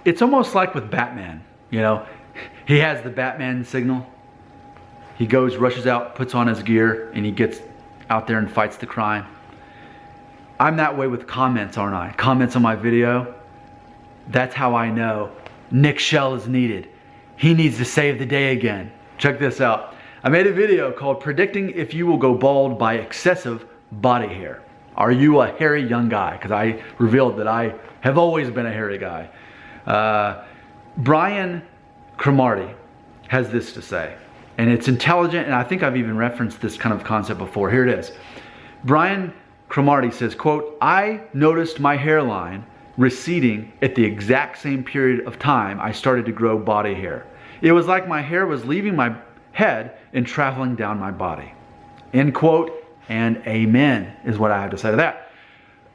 it's almost like with Batman, you know, he has the Batman signal. He goes, rushes out, puts on his gear, and he gets out there and fights the crime. I'm that way with comments, aren't I? Comments on my video. That's how I know Nick Shell is needed. He needs to save the day again. Check this out. I made a video called Predicting If You Will Go Bald by Excessive Body Hair. Are you a hairy young guy? Because I revealed that I have always been a hairy guy. Brian Cromartie has this to say, and it's intelligent, and I think I've even referenced this kind of concept before. Here it is. Brian Cromartie says, quote, I noticed my hairline receding at the exact same period of time I started to grow body hair. It was like my hair was leaving my head and traveling down my body. End quote, and amen is what I have to say to that.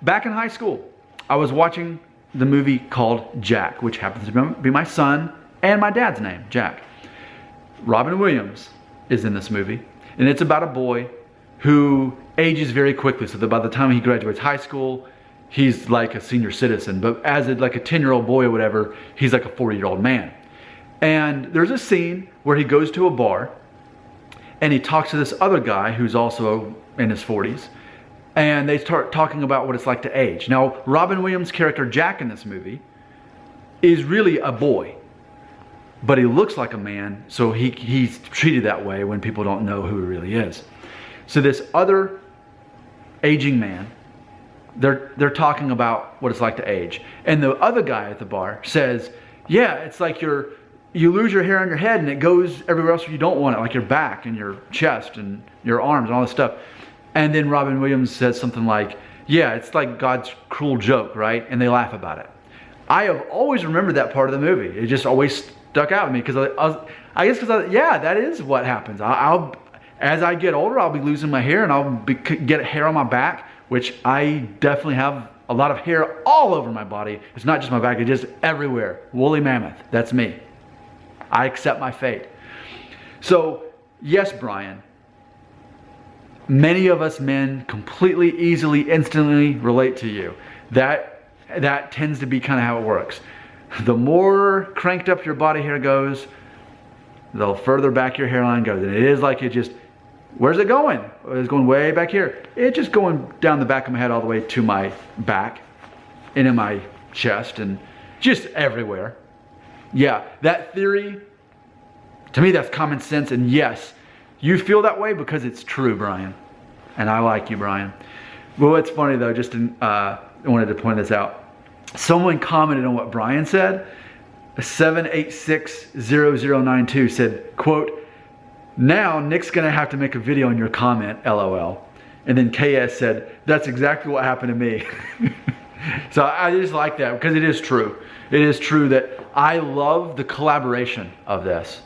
Back in high school, I was watching the movie called Jack, which happens to be my son and my dad's name, Jack. Robin Williams is in this movie, and it's about a boy who ages very quickly, so that by the time he graduates high school, he's like a senior citizen, but as like a 10-year-old boy or whatever, he's like a 40-year-old man. And there's a scene where he goes to a bar and he talks to this other guy who's also in his 40s, and they start talking about what it's like to age. Now, Robin Williams' character Jack in this movie is really a boy, but he looks like a man, so he's treated that way when people don't know who he really is. So this other aging man, they're talking about what it's like to age. And the other guy at the bar says, yeah, it's like you lose your hair on your head and it goes everywhere else where you don't want it, like your back and your chest and your arms and all this stuff. And then Robin Williams says something like, yeah, it's like God's cruel joke, right? And they laugh about it. I have always remembered that part of the movie. It just always stuck out with me because I guess because yeah, that is what happens. As I get older, I'll be losing my hair and I'll get hair on my back, which I definitely have a lot of hair all over my body. It's not just my back, it's just everywhere. Woolly mammoth, that's me. I accept my fate. So, yes, Brian, many of us men completely, easily, instantly relate to you. That tends to be kind of how it works. The more cranked up your body hair goes, the further back your hairline goes. And it is like it just, where's it going? It's going way back here. It's just going down the back of my head all the way to my back, into my chest, and just everywhere. Yeah, that theory, to me that's common sense, and yes, you feel that way because it's true, Brian. And I like you, Brian. Well, it's funny though, I wanted to point this out. Someone commented on what Brian said. 7860092 said, quote, now Nick's gonna have to make a video on your comment, LOL. And then KS said, that's exactly what happened to me. So I just like that because it is true. It is true that I love the collaboration of this.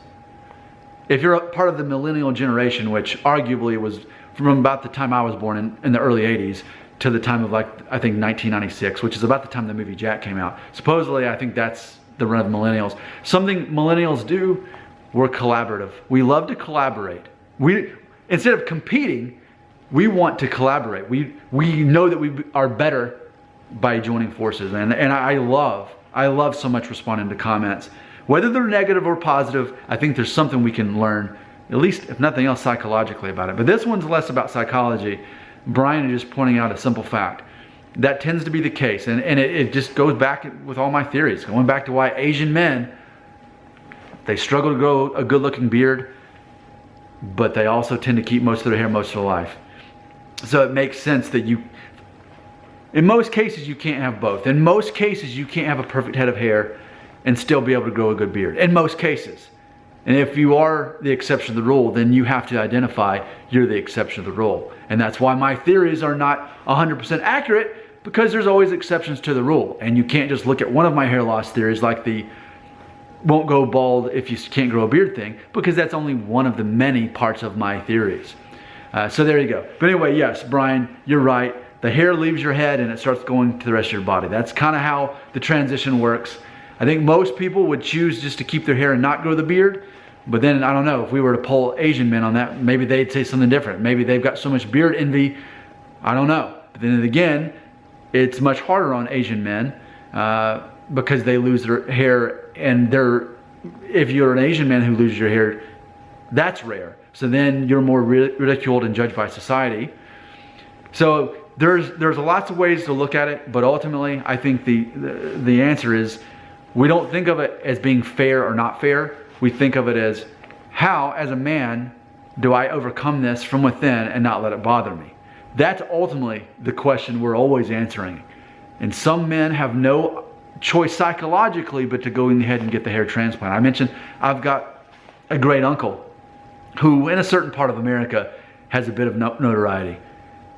If you're a part of the millennial generation, which arguably was from about the time I was born in the early 80s to the time of like, I think 1996, which is about the time the movie Jack came out. Supposedly, I think that's the run of millennials. Something millennials do, we're collaborative. We love to collaborate. Instead of competing, we want to collaborate. We know that we are better by joining forces, man. And I love so much responding to comments. Whether they're negative or positive, I think there's something we can learn, at least if nothing else psychologically about it. But this one's less about psychology. Brian is just pointing out a simple fact. That tends to be the case. And it just goes back with all my theories. Going back to why Asian men, they struggle to grow a good looking beard, but they also tend to keep most of their hair most of their life. So it makes sense that in most cases, you can't have both. In most cases, you can't have a perfect head of hair and still be able to grow a good beard. In most cases. And if you are the exception to the rule, then you have to identify you're the exception to the rule. And that's why my theories are not 100% accurate, because there's always exceptions to the rule. And you can't just look at one of my hair loss theories like the won't go bald if you can't grow a beard thing, because that's only one of the many parts of my theories. So there you go. But anyway, yes, Brian, you're right. The hair leaves your head and it starts going to the rest of your body. That's kind of how the transition works. I think most people would choose just to keep their hair and not grow the beard. But then, I don't know, if we were to poll Asian men on that, maybe they'd say something different. Maybe they've got so much beard envy. I don't know. But then again, it's much harder on Asian men because they lose their hair, and if you're an Asian man who loses your hair, that's rare. So then you're more ridiculed and judged by society. So there's lots of ways to look at it, but ultimately I think the answer is, we don't think of it as being fair or not fair. We think of it as, how, as a man, do I overcome this from within and not let it bother me? That's ultimately the question we're always answering. And some men have no choice psychologically but to go ahead and get the hair transplant. I mentioned I've got a great uncle who in a certain part of America has a bit of notoriety.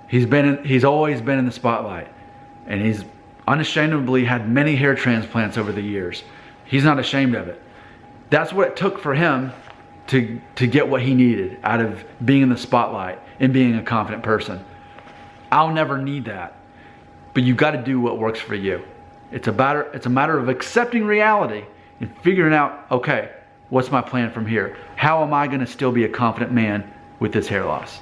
He's always been in the spotlight, and he's unashamedly had many hair transplants over the years. He's not ashamed of it. That's what it took for him to get what he needed out of being in the spotlight and being a confident person. I'll never need that. But you've got to do what works for you. It's a matter of accepting reality and figuring out, okay, what's my plan from here? How am I going to still be a confident man with this hair loss?